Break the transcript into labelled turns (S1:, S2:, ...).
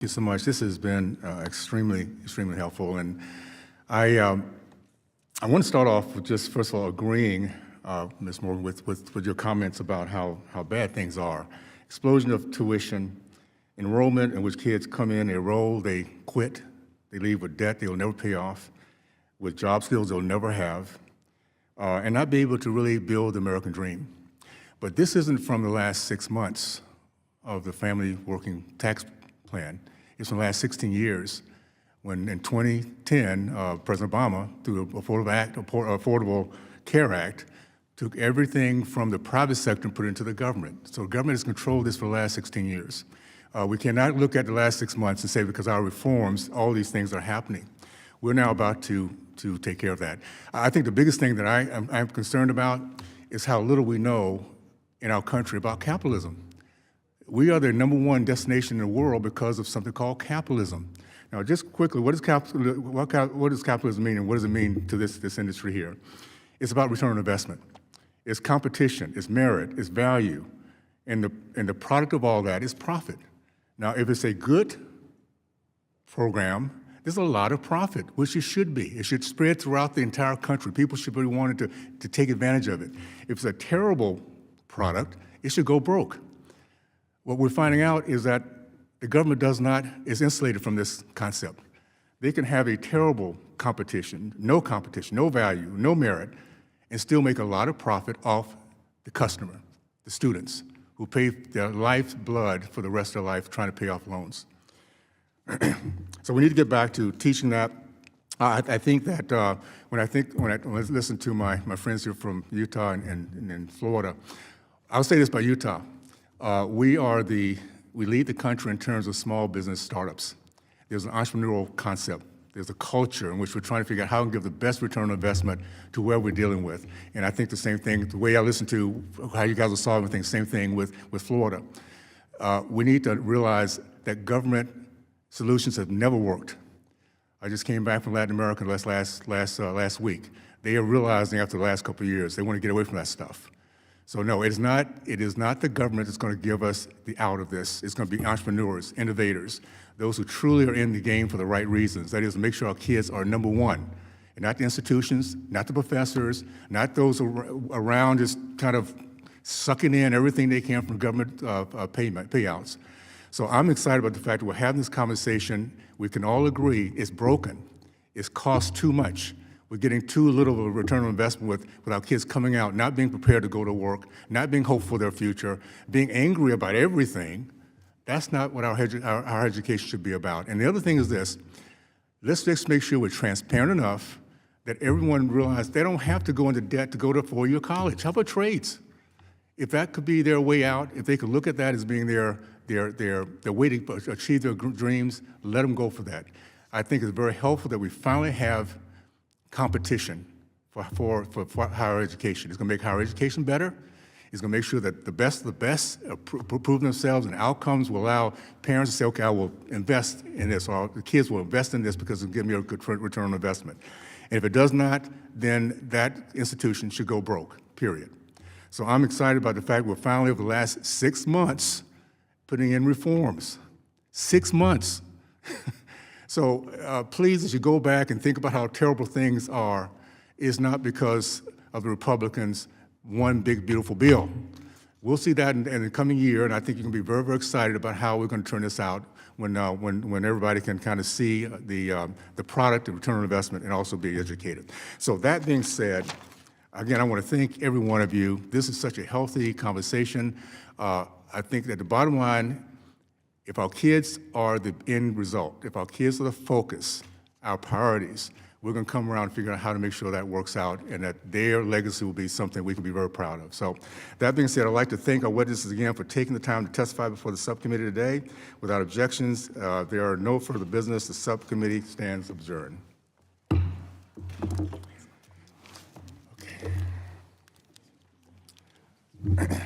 S1: you so much. This has been extremely helpful. And I want to start off with just, first of all, agreeing, Ms. Morgan, with your comments about how bad things are. Explosion of tuition, enrollment in which kids come in, they enroll, they quit, they leave with debt they'll never pay off, with job skills they'll never have, and not be able to really build the American dream. But this isn't from the last 6 months of the Family Working Tax Plan. It's from the last 16 years, when in 2010, President Obama, through the Affordable Care Act, took everything from the private sector and put it into the government. So the government has controlled this for the last 16 years. We cannot look at the last 6 months and say because our reforms, all these things are happening. We're now about to take care of that. I think the biggest thing that I'm concerned about is how little we know in our country about capitalism. We are the #1 destination in the world because of something called capitalism. Now, just quickly, what does capitalism mean, and what does it mean to this industry here? It's about return on investment. It's competition, it's merit, it's value, and the product of all that is profit. Now, if it's a good program, there's a lot of profit, which it should be. It should spread throughout the entire country. People should be wanting to take advantage of it. If it's a terrible product, it should go broke. What we're finding out is that the government is insulated from this concept. They can have a terrible competition, no value, no merit, and still make a lot of profit off the customer, the students, who pay their life's blood for the rest of their life trying to pay off loans. So we need to get back to teaching that. I think that when I listen to my friends here from Utah and Florida, I'll say this about Utah. We lead the country in terms of small business startups. There's an entrepreneurial concept. There's a culture in which we're trying to figure out how to give the best return on investment to where we're dealing with. And I think the same thing, the way I listen to how you guys are solving things, same thing with Florida. We need to realize that government solutions have never worked. I just came back from Latin America last week. They are realizing after the last couple of years, they want to get away from that stuff. So no, it is not the government that's going to give us the out of this. It's going to be entrepreneurs, innovators, those who truly are in the game for the right reasons. That is, to make sure our kids are #1, and not the institutions, not the professors, not those around just kind of sucking in everything they can from government payouts. So I'm excited about the fact that we're having this conversation. We can all agree it's broken. It's cost too much. We're getting too little of a return on investment with our kids coming out, not being prepared to go to work, not being hopeful for their future, being angry about everything. That's not what our education should be about. And the other thing is this: let's just make sure we're transparent enough that everyone realizes they don't have to go into debt to go to a four-year college. How about trades? If that could be their way out, if they could look at that as being their way to achieve their dreams, let them go for that. I think it's very helpful that we finally have competition for higher education. It's going to make higher education better. It's going to make sure that the best prove themselves, and outcomes will allow parents to say, okay, I will invest in this, or the kids will invest in this because it'll give me a good return on investment. And if it does not, then that institution should go broke, period. So I'm excited about the fact we're finally, over the last 6 months, putting in reforms. 6 months. So please, as you go back and think about how terrible things are, it's not because of the Republicans' one big, beautiful bill. We'll see that in the coming year, and I think you can be very, very excited about how we're going to turn this out when everybody can kind of see the product, the return on investment, and also be educated. So that being said, again, I want to thank every one of you. This is such a healthy conversation. I think that the bottom line, if our kids are the end result, if our kids are the focus, our priorities, we're going to come around and figure out how to make sure that works out and that their legacy will be something we can be very proud of. So that being said, I'd like to thank our witnesses again for taking the time to testify before the subcommittee today. Without objections, there are no further business. The subcommittee stands adjourned. Okay.